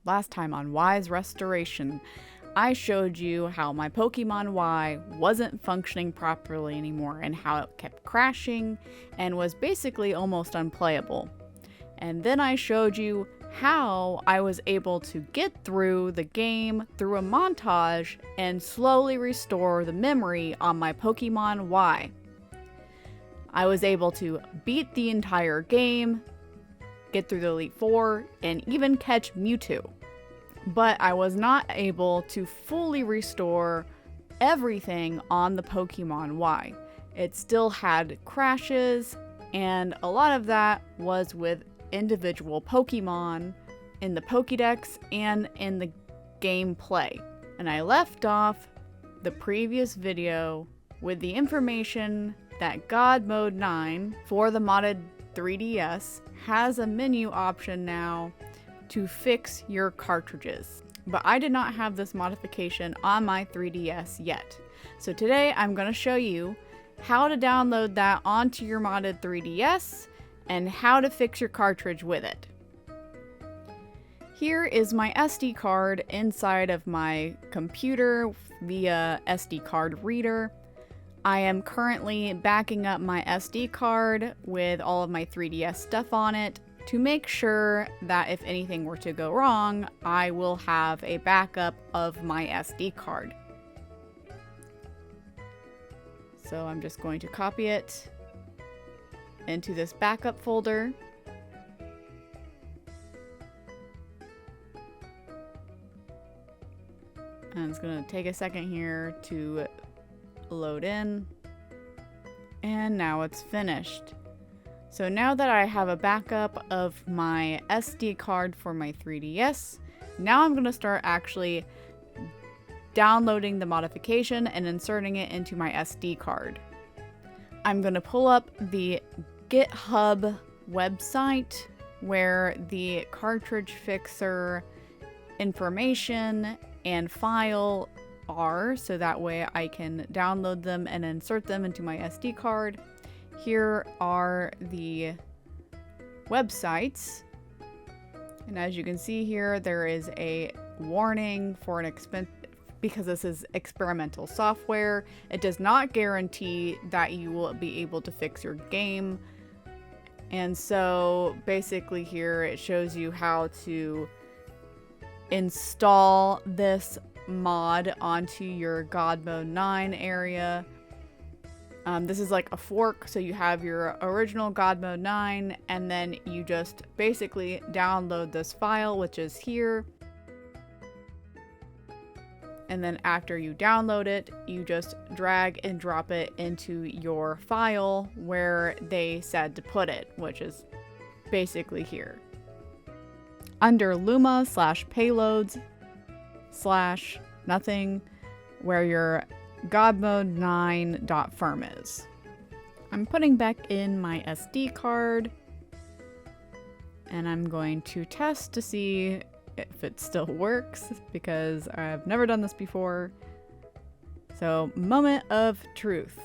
Last time on Y's Restoration, I showed you how my Pokemon Y wasn't functioning properly anymore and how it kept crashing and was basically almost unplayable. And then I showed you how I was able to get through the game through a montage and slowly restore the memory on my Pokemon Y. I was able to beat the entire game, get through the Elite Four, and even catch Mewtwo. But I was not able to fully restore everything on the Pokemon Y. It still had crashes, and a lot of that was with individual Pokemon in the Pokédex and in the gameplay. And I left off the previous video with the information that God Mode 9 for the modded 3DS has a menu option now to fix your cartridges. But I did not have this modification on my 3DS yet. So today I'm going to show you how to download that onto your modded 3DS and how to fix your cartridge with it. Here is my SD card inside of my computer via SD card reader. I am currently backing up my SD card with all of my 3DS stuff on it to make sure that if anything were to go wrong, I will have a backup of my SD card. So I'm just going to copy it into this backup folder. And it's going to take a second here to load in. And now it's finished. So now that I have a backup of my SD card for my 3DS, now I'm going to start actually downloading the modification and inserting it into my SD card. I'm going to pull up the GitHub website where the cartridge fixer information and file are, so that way I can download them and insert them into my SD card. Here are the websites, and as you can see here, there is a warning for an expense because this is experimental software. It does not guarantee that you will be able to fix your game. And so basically here it shows you how to install this mod onto your God Mode 9 area. This is like a fork, so you have your original God Mode 9 and then you just basically download this file, which is here. And then after you download it, you just drag and drop it into your file where they said to put it, which is basically here. Under Luma/payloads/nothing, where your godmode9.firm is. I'm putting back in my SD card and I'm going to test to see if it still works because I've never done this before. So, moment of truth.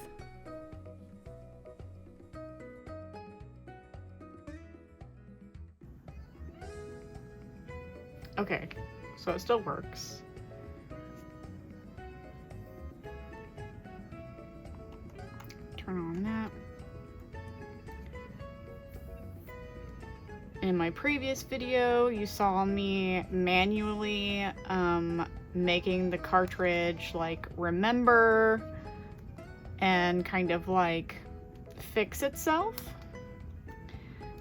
Okay, so it still works. Turn on that. In my previous video, you saw me manually making the cartridge like remember and kind of like fix itself.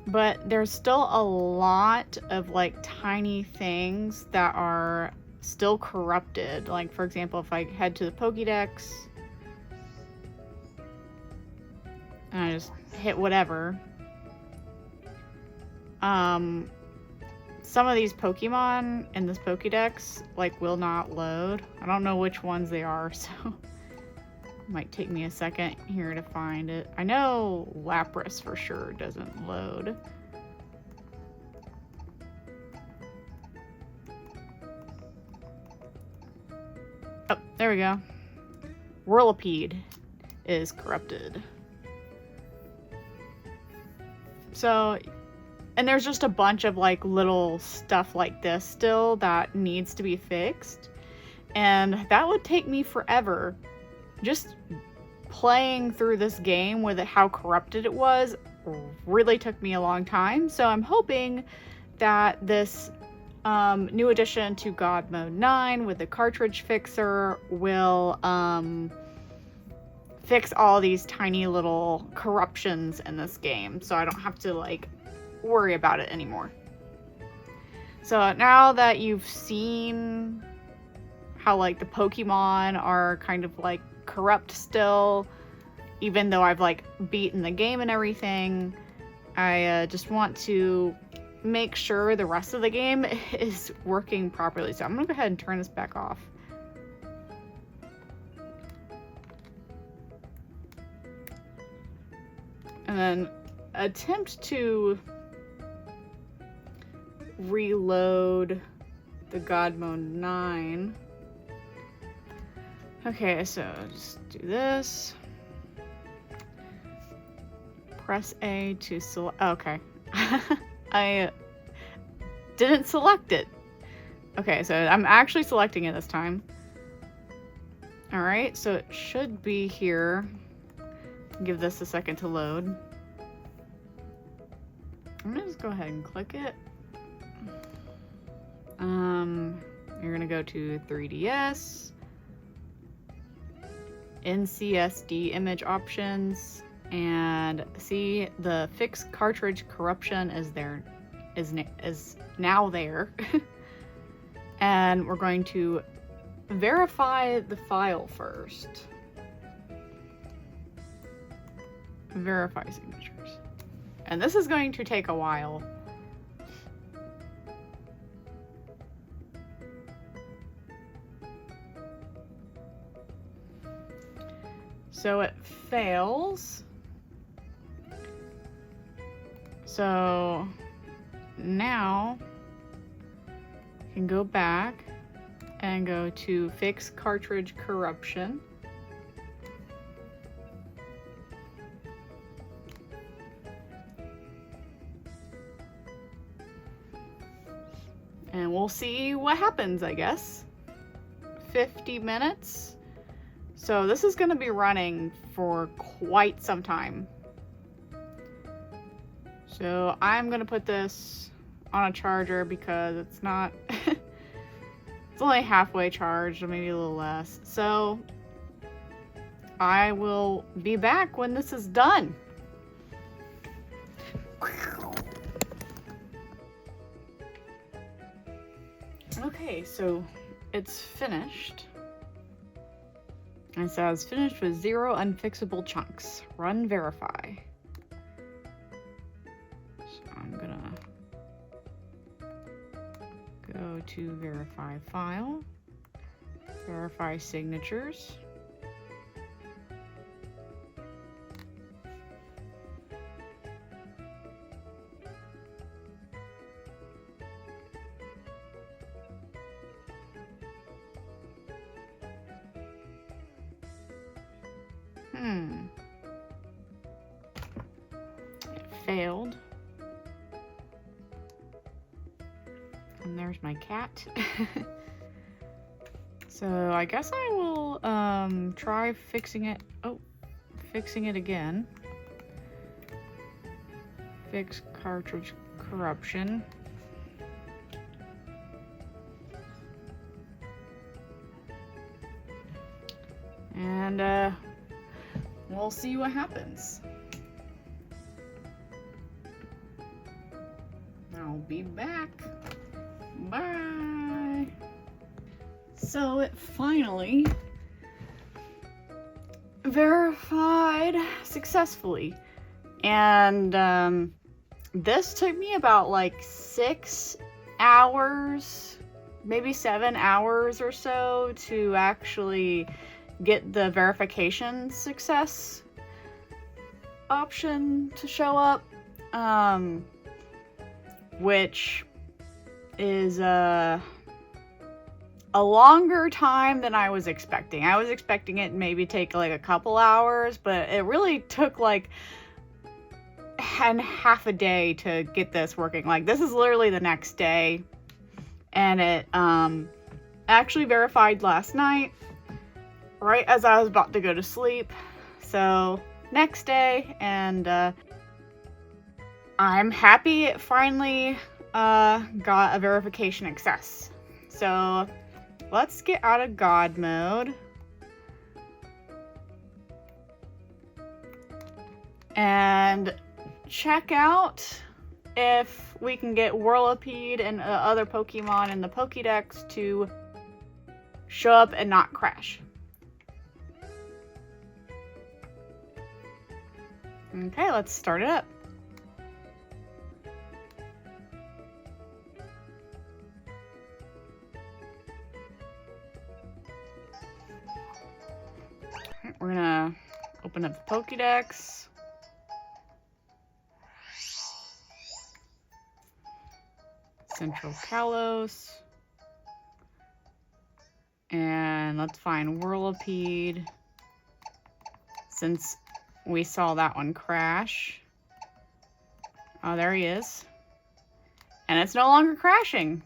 But there's still a lot of like tiny things that are still corrupted. Like for example, if I head to the Pokédex and I just hit whatever, some of these Pokemon in this Pokédex like will not load. I don't know which ones they are, so it might take me a second here to find it. I know Lapras for sure doesn't load. Oh, there we go. Whirlipede is corrupted. So And there's just a bunch of like little stuff like this still that needs to be fixed. And that would take me forever. Just playing through this game with how corrupted it was really took me a long time. So I'm hoping that this new addition to God Mode 9 with the cartridge fixer will fix all these tiny little corruptions in this game, so I don't have to like worry about it anymore. So now that you've seen how like the Pokemon are kind of like corrupt still, even though I've like beaten the game and everything, I just want to make sure the rest of the game is working properly. So I'm gonna go ahead and turn this back off. And then attempt to reload the God Mode 9. Okay, so just do this. Press A to select. Okay. I didn't select it. Okay, so I'm actually selecting it this time. Alright, so it should be here. Give this a second to load. I'm gonna just go ahead and click it. You're gonna go to 3DS, NCSD image options, and see the fix cartridge corruption is now there. And we're going to verify the file first. Verify signatures. And this is going to take a while. So it fails. So now you can go back and go to fix cartridge corruption. And we'll see what happens, I guess. 50 minutes. So this is going to be running for quite some time. So I'm going to put this on a charger because it's not... it's only halfway charged, or maybe a little less. So I will be back when this is done. Okay, so it's finished. And it says finished with 0 unfixable chunks. Run verify. So I'm gonna go to verify file, verify signatures. It failed. And there's my cat. So I guess I will try fixing it. Oh, fixing it again. Fix cartridge corruption. And we'll see what happens. I'll be back. Bye. So it finally verified successfully. And this took me about like 6 hours, maybe 7 hours or so to actually get the verification success option to show up, which is a longer time than I was expecting. I was expecting it maybe take like a couple hours, but it really took like and half a day to get this working. Like, this is literally the next day, and it actually verified last night right as I was about to go to sleep. So next day, and I'm happy it finally got a verification access. So let's get out of God mode and check out if we can get Whirlipede and other Pokemon in the Pokédex to show up and not crash. Okay, let's start it up. We're gonna open up the Pokédex. Central Kalos. And let's find Whirlipede, since we saw that one crash. Oh, there he is. And it's no longer crashing.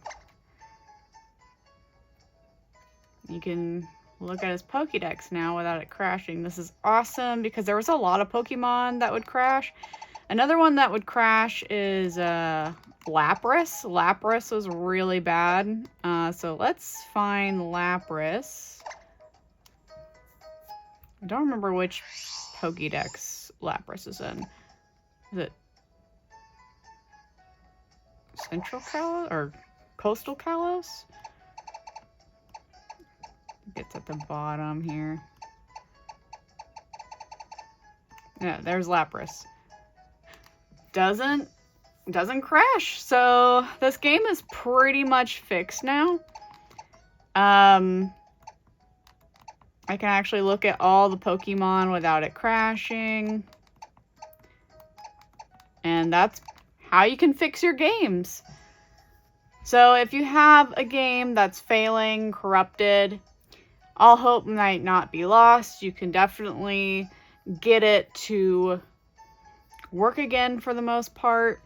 You can look at his Pokédex now without it crashing. This is awesome because there was a lot of Pokemon that would crash. Another one that would crash is Lapras. Lapras was really bad. So let's find Lapras. I don't remember which Pokédex Lapras is in. Is it Central Kalos or Coastal Kalos? It's at the bottom here. Yeah, there's Lapras. Doesn't crash. So this game is pretty much fixed now. I can actually look at all the Pokemon without it crashing. And that's how you can fix your games. So if you have a game that's failing, corrupted, all hope might not be lost. You can definitely get it to work again for the most part.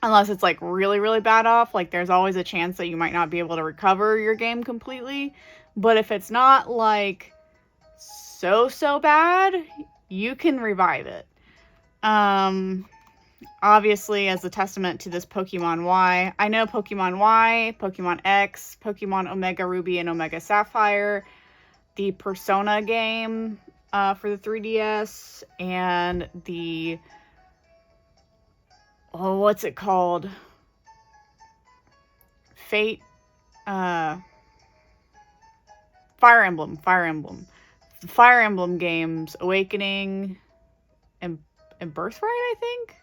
Unless it's like really, really bad off. Like, there's always a chance that you might not be able to recover your game completely. But if it's not like so bad, you can revive it. Obviously, as a testament to this Pokemon Y, I know Pokemon Y, Pokemon X, Pokemon Omega Ruby and Omega Sapphire, the Persona game for the 3DS, and the, oh, what's it called? Fate, Fire Emblem. The Fire Emblem games, Awakening and Birthright, I think,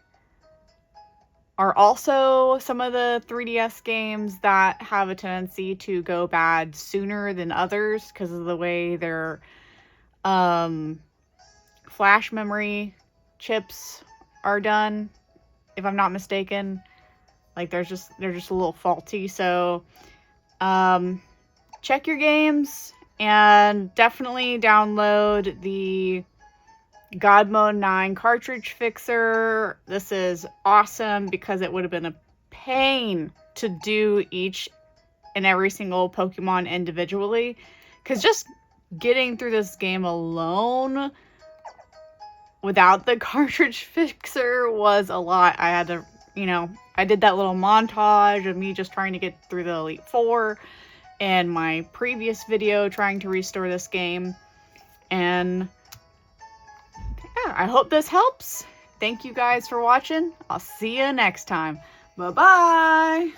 are also some of the 3DS games that have a tendency to go bad sooner than others because of the way their flash memory chips are done, if I'm not mistaken. Like, they're just a little faulty. So check your games and definitely download the God Mode 9 cartridge fixer. This is awesome because it would have been a pain to do each and every single Pokemon individually. Because just getting through this game alone without the cartridge fixer was a lot. I had to, I did that little montage of me just trying to get through the Elite Four and my previous video trying to restore this game. And yeah, I hope this helps. Thank you guys for watching. I'll see you next time. Bye-bye.